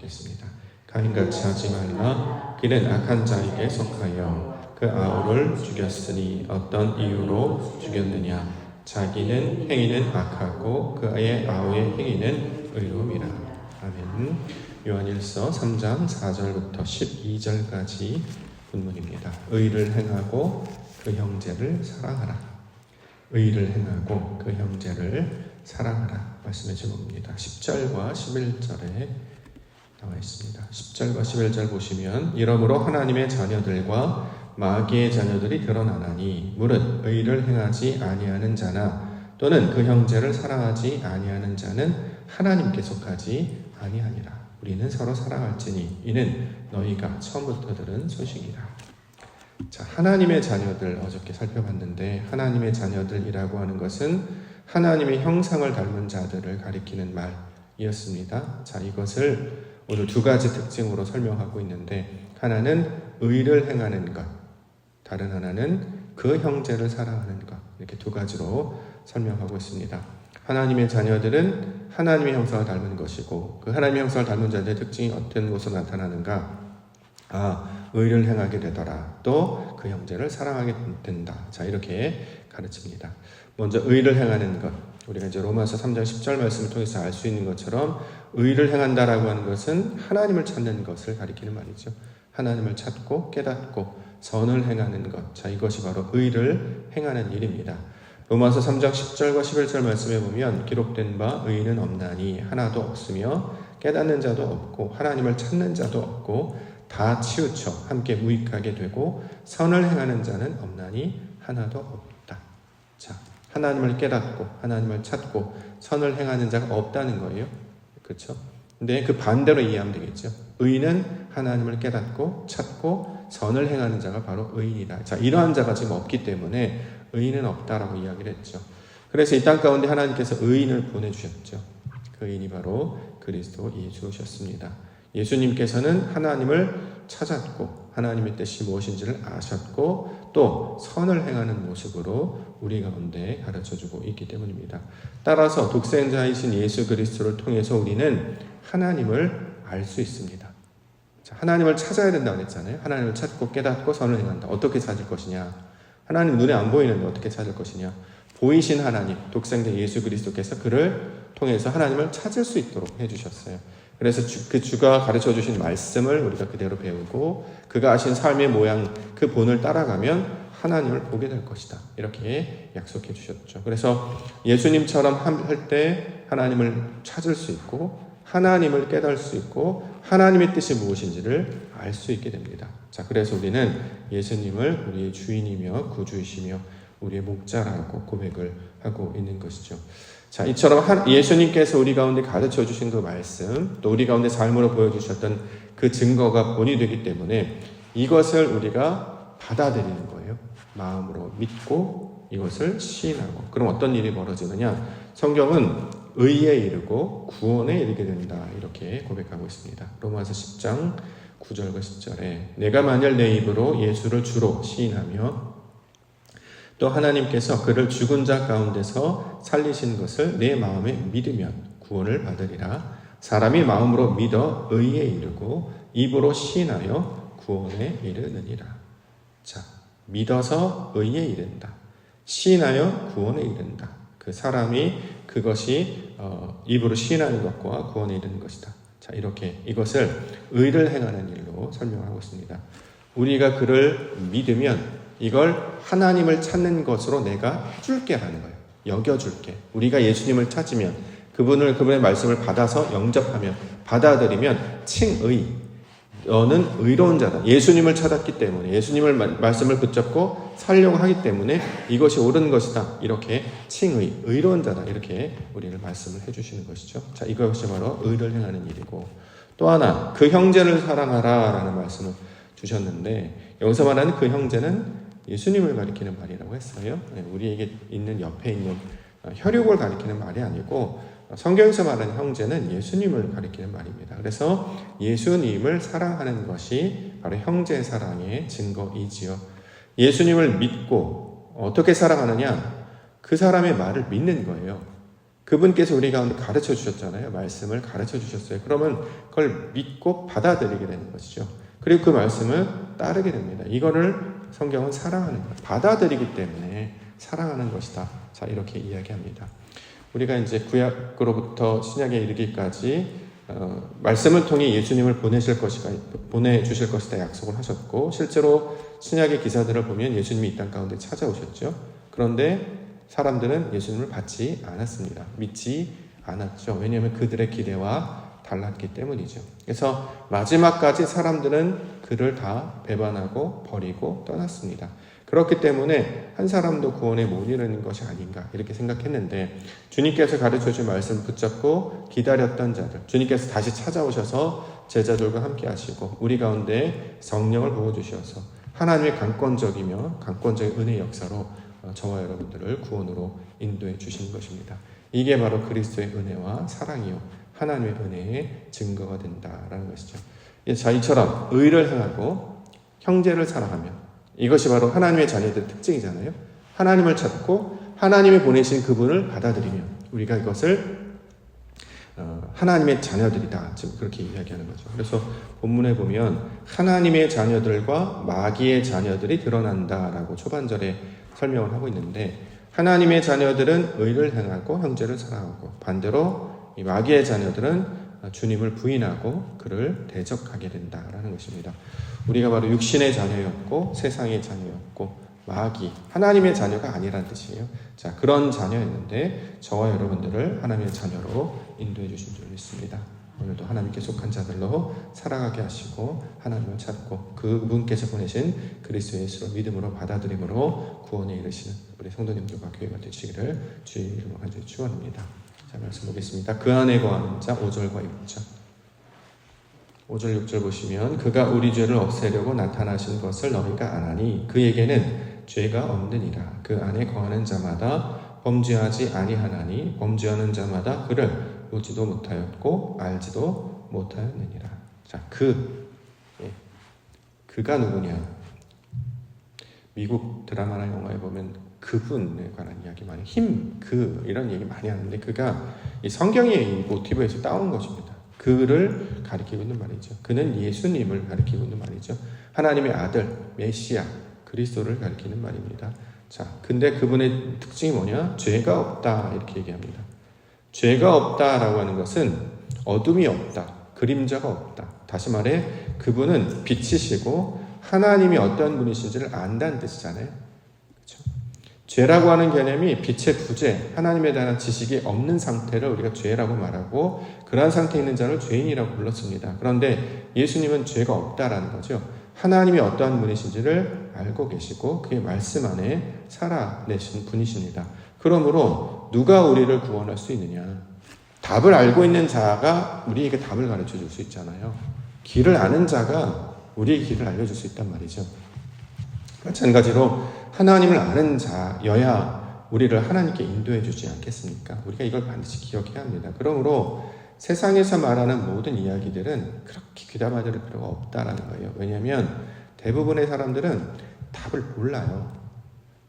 읽겠습니다. 가인같이 하지 말라. 그는 악한 자에게 속하여 그 아우를 죽였으니 어떤 이유로 죽였느냐? 자기는 행위는 악하고 그의 아우의 행위는 의로움이라. 아멘. 요한일서 3장 4절부터 12절까지 본문입니다. 의를 행하고 그 형제를 사랑하라. 의를 행하고 그 형제를 사랑하라. 말씀해 주옵니다. 10절과 11절에 나와 있습니다. 10절과 11절 보시면 이러므로 하나님의 자녀들과 마귀의 자녀들이 드러나나니 무릇 의를 행하지 아니하는 자나 또는 그 형제를 사랑하지 아니하는 자는 하나님께 속하지 아니하니라. 우리는 서로 사랑할지니 이는 너희가 처음부터 들은 소식이라. 자, 하나님의 자녀들 어저께 살펴봤는데 하나님의 자녀들이라고 하는 것은 하나님의 형상을 닮은 자들을 가리키는 말이었습니다. 자, 이것을 오늘 두 가지 특징으로 설명하고 있는데 하나는 의를 행하는 것, 다른 하나는 그 형제를 사랑하는 것, 이렇게 두 가지로 설명하고 있습니다. 하나님의 자녀들은 하나님의 형상을 닮은 것이고 그 하나님의 형상을 닮은 자들의 특징이 어떤 것으로 나타나는가? 의를 행하게 되더라. 또 그 형제를 사랑하게 된다. 자, 이렇게 가르칩니다. 먼저 의를 행하는 것. 우리가 이제 로마서 3장 10절 말씀을 통해서 알 수 있는 것처럼 의를 행한다라고 하는 것은 하나님을 찾는 것을 가리키는 말이죠. 하나님을 찾고 깨닫고 선을 행하는 것. 자, 이것이 바로 의를 행하는 일입니다. 로마서 3장 10절과 11절 말씀에 보면 기록된 바 의인은 없나니 하나도 없으며 깨닫는 자도 없고 하나님을 찾는 자도 없고 다 치우쳐 함께 무익하게 되고 선을 행하는 자는 없나니 하나도 없다. 자, 하나님을 깨닫고 하나님을 찾고 선을 행하는 자가 없다는 거예요. 그렇죠? 근데 그 반대로 이해하면 되겠죠. 의인은 하나님을 깨닫고 찾고 선을 행하는 자가 바로 의인이다. 자, 이러한 자가 지금 없기 때문에 의인은 없다라고 이야기를 했죠. 그래서 이 땅 가운데 하나님께서 의인을 보내주셨죠. 그 의인이 바로 그리스도 예수셨습니다. 예수님께서는 하나님을 찾았고 하나님의 뜻이 무엇인지를 아셨고 또 선을 행하는 모습으로 우리 가운데 가르쳐주고 있기 때문입니다. 따라서 독생자이신 예수 그리스도를 통해서 우리는 하나님을 알 수 있습니다. 자, 하나님을 찾아야 된다고 했잖아요. 하나님을 찾고 깨닫고 선을 행한다. 어떻게 찾을 것이냐? 하나님 눈에 안 보이는데 어떻게 찾을 것이냐? 보이신 하나님, 독생자 예수 그리스도께서 그를 통해서 하나님을 찾을 수 있도록 해주셨어요. 그래서 그 주가 가르쳐주신 말씀을 우리가 그대로 배우고 그가 하신 삶의 모양, 그 본을 따라가면 하나님을 보게 될 것이다. 이렇게 약속해 주셨죠. 그래서 예수님처럼 할 때 하나님을 찾을 수 있고 하나님을 깨달을 수 있고 하나님의 뜻이 무엇인지를 알 수 있게 됩니다. 자, 그래서 우리는 예수님을 우리의 주인이며 구주이시며 우리의 목자라고 고백을 하고 있는 것이죠. 자, 이처럼 예수님께서 우리 가운데 가르쳐 주신 그 말씀, 또 우리 가운데 삶으로 보여주셨던 그 증거가 본이 되기 때문에 이것을 우리가 받아들이는 거예요. 마음으로 믿고 이것을 시인하고. 그럼 어떤 일이 벌어지느냐? 성경은 의에 이르고 구원에 이르게 된다. 이렇게 고백하고 있습니다. 로마서 10장 9절과 10절에 내가 만일 내 입으로 예수를 주로 시인하며 또 하나님께서 그를 죽은 자 가운데서 살리신 것을 내 마음에 믿으면 구원을 받으리라. 사람이 마음으로 믿어 의에 이르고 입으로 시인하여 구원에 이르느니라. 자, 믿어서 의에 이른다. 시인하여 구원에 이른다. 그 사람이 그것이 입으로 시인하는 것과 구원에 이르는 것이다. 자, 이렇게 이것을 의를 행하는 일로 설명하고 있습니다. 우리가 그를 믿으면 이걸 하나님을 찾는 것으로 내가 해줄게 하는 거예요. 여겨줄게. 우리가 예수님을 찾으면 그분의 말씀을 받아서 영접하면 받아들이면 칭의. 너는 의로운 자다. 예수님을 찾았기 때문에 예수님을 말씀을 붙잡고 살려고 하기 때문에 이것이 옳은 것이다. 이렇게 칭의, 의로운 자다. 이렇게 우리를 말씀을 해주시는 것이죠. 자, 이것이 바로 의를 행하는 일이고 또 하나 그 형제를 사랑하라 라는 말씀을 주셨는데 여기서 말하는 그 형제는 예수님을 가리키는 말이라고 했어요. 우리에게 있는 옆에 있는 혈육을 가리키는 말이 아니고 성경에서 말하는 형제는 예수님을 가리키는 말입니다. 그래서 예수님을 사랑하는 것이 바로 형제 사랑의 증거이지요. 예수님을 믿고 어떻게 사랑하느냐? 그 사람의 말을 믿는 거예요. 그분께서 우리 가운데 가르쳐 주셨잖아요. 말씀을 가르쳐 주셨어요. 그러면 그걸 믿고 받아들이게 되는 것이죠. 그리고 그 말씀을 따르게 됩니다. 이거를 성경은 사랑하는 것, 받아들이기 때문에 사랑하는 것이다. 자, 이렇게 이야기합니다. 우리가 이제 구약으로부터 신약에 이르기까지 말씀을 통해 예수님을 보내주실 것이다 약속을 하셨고, 실제로 신약의 기사들을 보면 예수님이 이 땅 가운데 찾아오셨죠. 그런데 사람들은 예수님을 받지 않았습니다. 믿지 않았죠. 왜냐하면 그들의 기대와 달랐기 때문이죠. 그래서 마지막까지 사람들은 그를 다 배반하고 버리고 떠났습니다. 그렇기 때문에 한 사람도 구원에 못 이르는 것이 아닌가 이렇게 생각했는데, 주님께서 가르쳐준 말씀을 붙잡고 기다렸던 자들, 주님께서 다시 찾아오셔서 제자들과 함께 하시고 우리 가운데 성령을 부어주셔서 하나님의 강권적인 은혜의 역사로 저와 여러분들을 구원으로 인도해 주시는 것입니다. 이게 바로 그리스도의 은혜와 사랑이요 하나님의 은혜의 증거가 된다라는 것이죠. 자, 이처럼 의를 행하고 형제를 사랑하며, 이것이 바로 하나님의 자녀들의 특징이잖아요. 하나님을 찾고 하나님이 보내신 그분을 받아들이며 우리가 이것을 하나님의 자녀들이다, 지금 그렇게 이야기하는 거죠. 그래서 본문에 보면 하나님의 자녀들과 마귀의 자녀들이 드러난다라고 초반절에 설명을 하고 있는데, 하나님의 자녀들은 의를 행하고 형제를 사랑하고, 반대로 이 마귀의 자녀들은 주님을 부인하고 그를 대적하게 된다라는 것입니다. 우리가 바로 육신의 자녀였고 세상의 자녀였고 마귀, 하나님의 자녀가 아니라는 뜻이에요. 자, 그런 자녀였는데 저와 여러분들을 하나님의 자녀로 인도해 주신 줄 믿습니다. 오늘도 하나님께 속한 자들로 살아가게 하시고 하나님을 찾고 그분께서 보내신 그리스도 예수를 믿음으로 받아들임으로 구원에 이르시는 우리 성도님들과 교회가 되시기를 주의 이름으로 간절히 축원합니다. 자, 말씀 보겠습니다. 그 안에 거하는 자 5절과 6절. 5절 6절 보시면, 그가 우리 죄를 없애려고 나타나신 것을 너희가 아나니 그에게는 죄가 없느니라. 그 안에 거하는 자마다 범죄하지 아니하나니 범죄하는 자마다 그를 보지도 못하였고 알지도 못하였느니라. 자, 그가 누구냐? 미국 드라마나 영화에 보면 그분에 관한 이야기 많이, 이런 얘기 많이 하는데, 그가 이 성경의 이 모티브에서 따온 것입니다. 그를 가리키고 있는 말이죠. 그는 예수님을 가리키고 있는 말이죠. 하나님의 아들, 메시아, 그리스도를 가리키는 말입니다. 자, 근데 그분의 특징이 뭐냐? 죄가 없다, 이렇게 얘기합니다. 죄가 없다라고 하는 것은 어둠이 없다, 그림자가 없다. 다시 말해 그분은 빛이시고 하나님이 어떤 분이신지를 안다는 뜻이잖아요. 그렇죠? 죄라고 하는 개념이 빛의 부재, 하나님에 대한 지식이 없는 상태를 우리가 죄라고 말하고, 그러한 상태에 있는 자를 죄인이라고 불렀습니다. 그런데 예수님은 죄가 없다라는 거죠. 하나님이 어떠한 분이신지를 알고 계시고 그의 말씀 안에 살아내신 분이십니다. 그러므로 누가 우리를 구원할 수 있느냐? 답을 알고 있는 자가 우리에게 답을 가르쳐 줄 수 있잖아요. 길을 아는 자가 우리의 길을 알려줄 수 있단 말이죠. 마찬가지로 하나님을 아는 자여야 우리를 하나님께 인도해 주지 않겠습니까? 우리가 이걸 반드시 기억해야 합니다. 그러므로 세상에서 말하는 모든 이야기들은 그렇게 귀담아 들을 필요가 없다라는 거예요. 왜냐하면 대부분의 사람들은 답을 몰라요.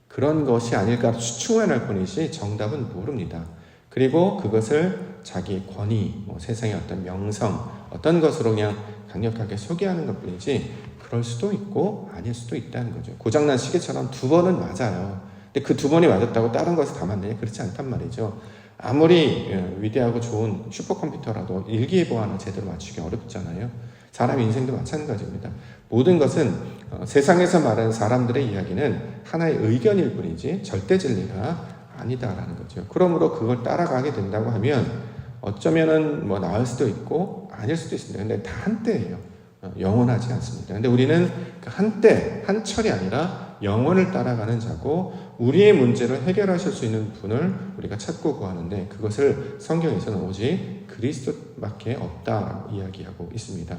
그런 것이 아닐까 추측만 할 뿐이지 정답은 모릅니다. 그리고 그것을 자기 권위, 세상의 어떤 명성, 어떤 것으로 그냥 강력하게 소개하는 것 뿐이지, 그럴 수도 있고 아닐 수도 있다는 거죠. 고장난 시계처럼 2번은 맞아요. 근데 그 2번이 맞았다고 다른 것이 다 맞느냐? 그렇지 않단 말이죠. 아무리 위대하고 좋은 슈퍼컴퓨터라도 일기예보 제대로 맞추기 어렵잖아요. 사람 인생도 마찬가지입니다. 모든 것은 세상에서 말하는 사람들의 이야기는 하나의 의견일 뿐이지 절대 진리가 아니다라는 거죠. 그러므로 그걸 따라가게 된다고 하면 어쩌면은 나을 수도 있고 아닐 수도 있습니다. 근데 다 한때예요. 영원하지 않습니다. 근데 우리는 그 한때, 한철이 아니라 영원을 따라가는 자고, 우리의 문제를 해결하실 수 있는 분을 우리가 찾고 구하는데, 그것을 성경에서는 오직 그리스도밖에 없다라고 이야기하고 있습니다.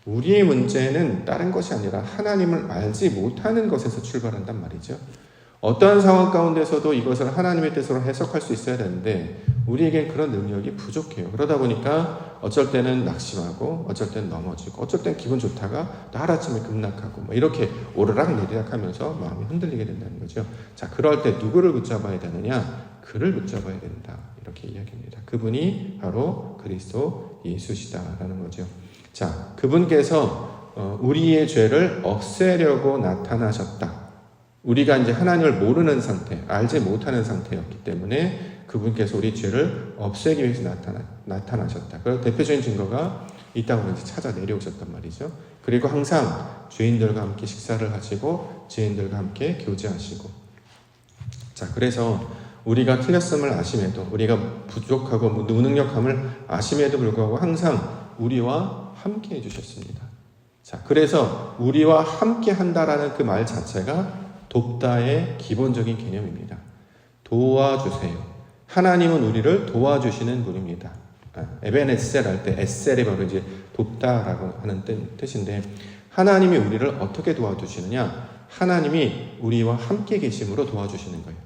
우리의 문제는 다른 것이 아니라 하나님을 알지 못하는 것에서 출발한단 말이죠. 어떠한 상황 가운데서도 이것을 하나님의 뜻으로 해석할 수 있어야 되는데 우리에겐 그런 능력이 부족해요. 그러다 보니까 어쩔 때는 낙심하고 어쩔 때는 넘어지고 어쩔 때는 기분 좋다가 또 하루아침에 급락하고 이렇게 오르락 내리락 하면서 마음이 흔들리게 된다는 거죠. 자, 그럴 때 누구를 붙잡아야 되느냐? 그를 붙잡아야 된다. 이렇게 이야기합니다. 그분이 바로 그리스도 예수시다라는 거죠. 자, 그분께서 우리의 죄를 없애려고 나타나셨다. 우리가 이제 하나님을 모르는 상태, 알지 못하는 상태였기 때문에 그분께서 우리 죄를 없애기 위해서 나타나셨다. 그 대표적인 증거가 이 땅으로 이제 찾아 내려오셨단 말이죠. 그리고 항상 죄인들과 함께 식사를 하시고 죄인들과 함께 교제하시고. 자, 그래서 우리가 틀렸음을 아심에도, 우리가 부족하고 무능력함을 아심에도 불구하고 항상 우리와 함께 해주셨습니다. 자, 그래서 우리와 함께 한다라는 그 말 자체가 돕다의 기본적인 개념입니다. 도와주세요. 하나님은 우리를 도와주시는 분입니다. 에베네셀 할 때 에셀이 바로 이제 돕다라고 하는 뜻인데, 하나님이 우리를 어떻게 도와주시느냐? 하나님이 우리와 함께 계심으로 도와주시는 거예요.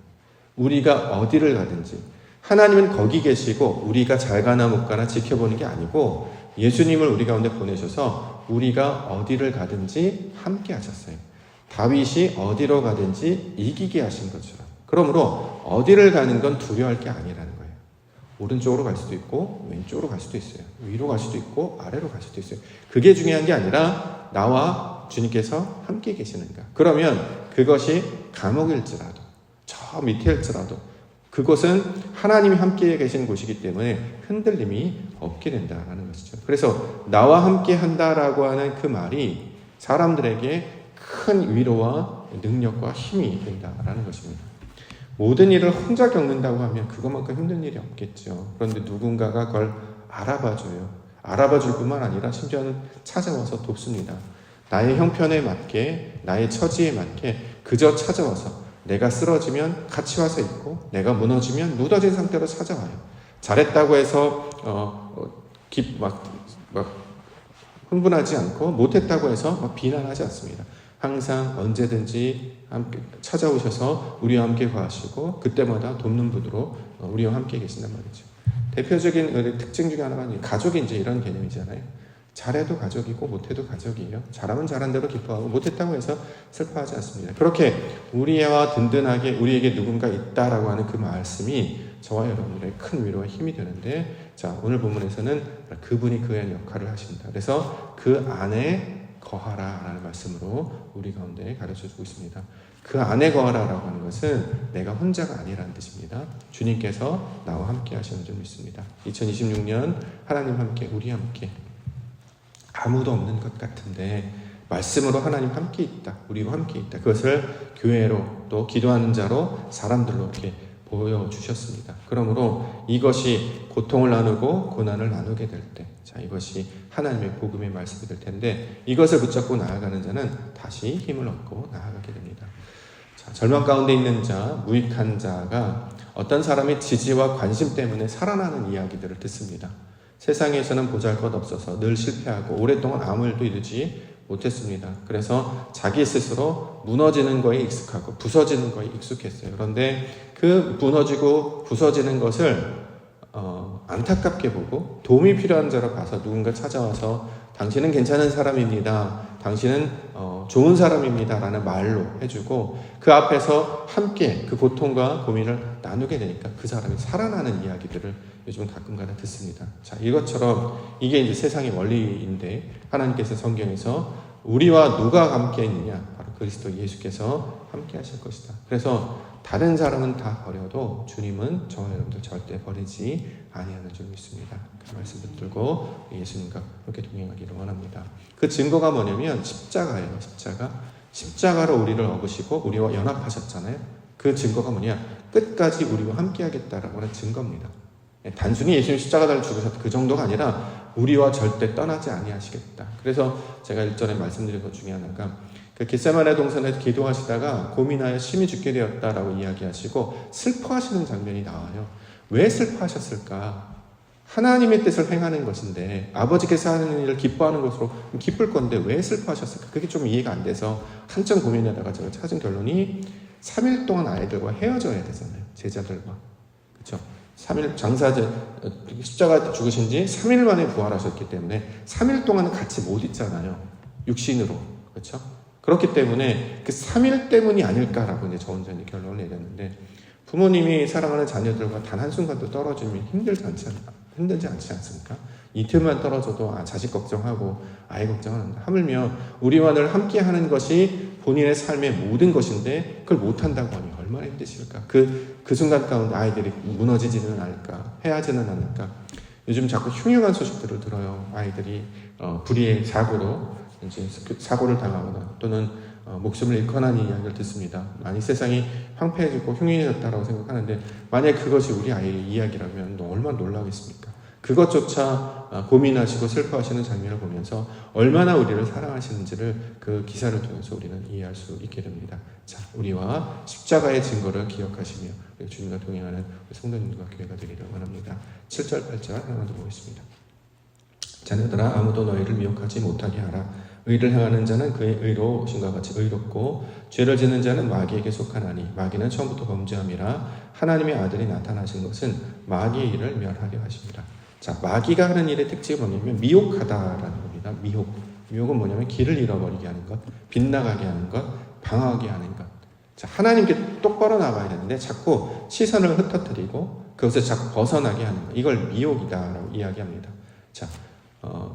우리가 어디를 가든지 하나님은 거기 계시고 우리가 잘 가나 못 가나 지켜보는 게 아니고 예수님을 우리 가운데 보내셔서 우리가 어디를 가든지 함께 하셨어요. 다윗이 어디로 가든지 이기게 하신 것처럼. 그러므로 어디를 가는 건 두려워할 게 아니라는 거예요. 오른쪽으로 갈 수도 있고 왼쪽으로 갈 수도 있어요. 위로 갈 수도 있고 아래로 갈 수도 있어요. 그게 중요한 게 아니라 나와 주님께서 함께 계시는가. 그러면 그것이 감옥일지라도 저 밑일지라도 그곳은 하나님이 함께 계신 곳이기 때문에 흔들림이 없게 된다는 것이죠. 그래서 나와 함께 한다라고 하는 그 말이 사람들에게 큰 위로와 능력과 힘이 된다라는 것입니다. 모든 일을 혼자 겪는다고 하면 그것만큼 힘든 일이 없겠죠. 그런데 누군가가 그걸 알아봐줘요. 알아봐줄 뿐만 아니라 심지어는 찾아와서 돕습니다. 나의 형편에 맞게, 나의 처지에 맞게 그저 찾아와서 내가 쓰러지면 같이 와서 있고 내가 무너지면 무너진 상태로 찾아와요. 잘했다고 해서 흥분하지 않고 못했다고 해서 비난하지 않습니다. 항상 언제든지 함께 찾아오셔서 우리와 함께 거하시고 그때마다 돕는 분으로 우리와 함께 계신단 말이죠. 대표적인 특징 중에 하나가 가족이 이제 이런 개념이잖아요. 잘해도 가족이고 못해도 가족이에요. 잘하면 잘한 대로 기뻐하고 못했다고 해서 슬퍼하지 않습니다. 그렇게 우리와 든든하게 우리에게 누군가 있다라고 하는 그 말씀이 저와 여러분들의 큰 위로와 힘이 되는데, 자, 오늘 본문에서는 그분이 그의 역할을 하신다. 그래서 그 안에 거하라라는 말씀으로 우리 가운데 가르쳐주고 있습니다. 그 안에 거하라라고 하는 것은 내가 혼자가 아니라는 뜻입니다. 주님께서 나와 함께 하시는 줄 믿습니다. 2026년 하나님 함께, 우리 함께, 아무도 없는 것 같은데 말씀으로 하나님 함께 있다, 우리와 함께 있다. 그것을 교회로 또 기도하는 자로 사람들로 이렇게 보여주셨습니다. 그러므로 이것이 고통을 나누고 고난을 나누게 될 때, 자, 이것이 하나님의 복음의 말씀이 될 텐데 이것을 붙잡고 나아가는 자는 다시 힘을 얻고 나아가게 됩니다. 자, 절망 가운데 있는 자, 무익한 자가 어떤 사람의 지지와 관심 때문에 살아나는 이야기들을 듣습니다. 세상에서는 보잘것없어서 늘 실패하고 오랫동안 아무 일도 이루지 못했습니다. 그래서 자기 스스로 무너지는 거에 익숙하고 부서지는 거에 익숙했어요. 그런데 그 무너지고 부서지는 것을 안타깝게 보고 도움이 필요한 자로 봐서 누군가 찾아와서 당신은 괜찮은 사람입니다. 당신은 좋은 사람입니다. 라는 말로 해주고 그 앞에서 함께 그 고통과 고민을 나누게 되니까 그 사람이 살아나는 이야기들을 요즘 가끔가다 듣습니다. 자, 이것처럼 이게 이제 세상의 원리인데 하나님께서 성경에서 우리와 누가 함께 있느냐? 바로 그리스도 예수께서 함께 하실 것이다. 그래서 다른 사람은 다 버려도 주님은 저와 여러분들 절대 버리지 아니하는 줄 믿습니다. 그 말씀 붙들고 예수님과 함께 동행하기를 원합니다. 그 증거가 뭐냐면 십자가예요. 십자가로 우리를 업으시고 우리와 연합하셨잖아요. 그 증거가 뭐냐? 끝까지 우리와 함께 하겠다라고 하는 증거입니다. 단순히 예수님 십자가를 죽으셨다 그 정도가 아니라 우리와 절대 떠나지 아니하시겠다. 그래서 제가 일전에 말씀드린 것 중에 하나가 그 겟세마네 동산에서 기도하시다가 고민하여 심히 죽게 되었다라고 이야기하시고 슬퍼하시는 장면이 나와요. 왜 슬퍼하셨을까? 하나님의 뜻을 행하는 것인데 아버지께서 하는 일을 기뻐하는 것으로 기쁠 건데 왜 슬퍼하셨을까? 그게 좀 이해가 안 돼서 한참 고민하다가 제가 찾은 결론이 3일 동안 아이들과 헤어져야 되잖아요. 제자들과. 그렇죠? 3일 십자가 죽으신 지 3일 만에 부활하셨기 때문에 3일 동안은 같이 못 있잖아요. 육신으로. 그렇죠? 그렇기 때문에 그 3일 때문이 아닐까라고 이제 저 혼자 결론을 내렸는데 부모님이 사랑하는 자녀들과 단 한순간도 떨어지면 힘들지 않지 않습니까? 이틀만 떨어져도 자식 걱정하고 아이 걱정하는데, 하물며 우리와 늘 함께 하는 것이 본인의 삶의 모든 것인데 그걸 못한다고 하니 얼마나 힘드실까? 그 순간 가운데 아이들이 무너지지는 않을까? 헤어지는 않을까? 요즘 자꾸 흉흉한 소식들을 들어요. 아이들이 불의의 사고로 이제 사고를 당하거나 또는 목숨을 잃거나 하는 이야기를 듣습니다. 많이 세상이 황폐해지고 흉흉해졌다고 생각하는데, 만약 그것이 우리 아이의 이야기라면 얼마나 놀라겠습니까? 그것조차 고민하시고 슬퍼하시는 장면을 보면서 얼마나 우리를 사랑하시는지를 그 기사를 통해서 우리는 이해할 수 있게 됩니다. 자, 우리와 십자가의 증거를 기억하시며 주님과 동행하는 성도님과 교회가 되기를 원합니다. 7절 8절 하나 더 보겠습니다. 자녀들아, 아무도 너희를 미혹하지 못하게 하라. 의를 행하는 자는 그의 의로우신과 같이 의롭고 죄를 짓는 자는 마귀에게 속하나니 마귀는 처음부터 범죄함이라. 하나님의 아들이 나타나신 것은 마귀의 일을 멸하려 하십니다. 자, 마귀가 하는 일의 특징이 뭐냐면 미혹하다라는 겁니다. 미혹은 뭐냐면 길을 잃어버리게 하는 것, 빗나가게 하는 것, 방황하게 하는 것. 자, 하나님께 똑바로 나가야 되는데 자꾸 시선을 흩어뜨리고 그것을 자꾸 벗어나게 하는 것, 이걸 미혹이다라고 이야기합니다. 자,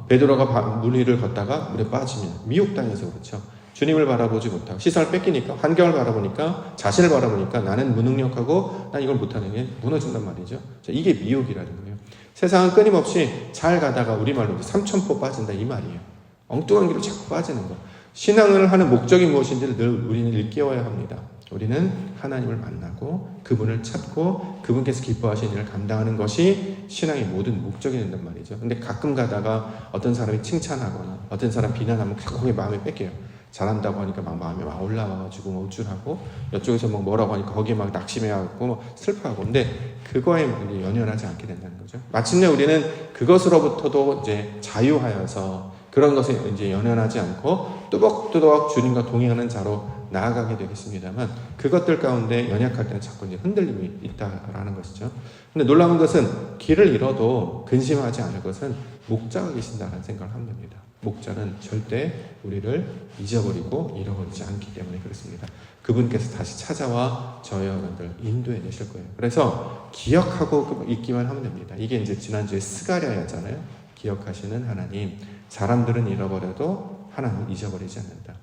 베드로가 물 위를 걷다가 물에 빠지면 미혹당해서 그렇죠. 주님을 바라보지 못하고 시선을 뺏기니까, 환경을 바라보니까, 자신을 바라보니까 나는 무능력하고 난 이걸 못하는 게 무너진단 말이죠. 자, 이게 미혹이라는 거예요. 세상은 끊임없이 잘 가다가 우리말로 삼천포 빠진다 이 말이에요. 엉뚱한 길로 자꾸 빠지는 거. 신앙을 하는 목적이 무엇인지를 늘 우리는 일깨워야 합니다. 우리는 하나님을 만나고 그분을 찾고 그분께서 기뻐하시는 일을 감당하는 것이 신앙의 모든 목적이 된단 말이죠. 근데 가끔 가다가 어떤 사람이 칭찬하거나 어떤 사람 비난하면 거기에 마음이 뺏겨요. 잘한다고 하니까 막 마음이 막 올라와가지고 뭐 우쭐하고, 이쪽에서 뭐 뭐라고 하니까 거기에 막 낙심해갖고 뭐 슬퍼하고. 근데 그거에 이제 연연하지 않게 된다는 거죠. 마침내 우리는 그것으로부터도 이제 자유하여서 그런 것에 이제 연연하지 않고 뚜벅뚜벅 주님과 동행하는 자로 나아가게 되겠습니다만, 그것들 가운데 연약할 때는 자꾸 이제 흔들림이 있다라는 것이죠. 근데 놀라운 것은 길을 잃어도 근심하지 않을 것은 목자가 계신다는 생각을 하면 됩니다. 목자는 절대 우리를 잊어버리고 잃어버리지 않기 때문에 그렇습니다. 그분께서 다시 찾아와 저희 여러분들 인도해 내실 거예요. 그래서 기억하고 있기만 하면 됩니다. 이게 이제 지난주에 스가랴였잖아요. 기억하시는 하나님, 사람들은 잃어버려도 하나님은 잊어버리지 않는다.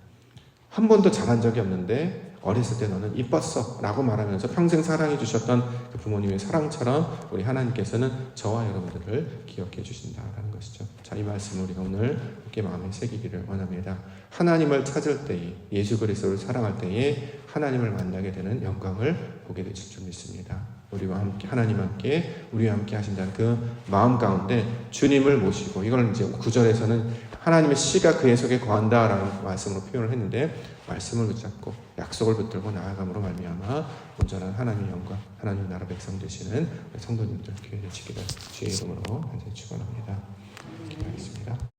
한 번도 잘한 적이 없는데 어렸을 때 너는 이뻤어 라고 말하면서 평생 사랑해 주셨던 그 부모님의 사랑처럼 우리 하나님께서는 저와 여러분들을 기억해 주신다라는 것이죠. 자, 이 말씀을 우리가 오늘 함께 마음에 새기기를 원합니다. 하나님을 찾을 때에, 예수 그리스도를 사랑할 때에 하나님을 만나게 되는 영광을 보게 되실 줄 믿습니다. 우리와 함께, 하나님 함께, 우리와 함께 하신다는 그 마음 가운데 주님을 모시고, 이걸 이제 9절에서는 하나님의 씨가 그의 속에 거한다라는 말씀으로 표현을 했는데, 말씀을 붙잡고 약속을 붙들고 나아감으로 말미암아 온전한 하나님의 영광, 하나님 나라 백성 되시는 성도님들 교회 되시기를 주의 이름으로 간절히 축원합니다. 기도하겠습니다.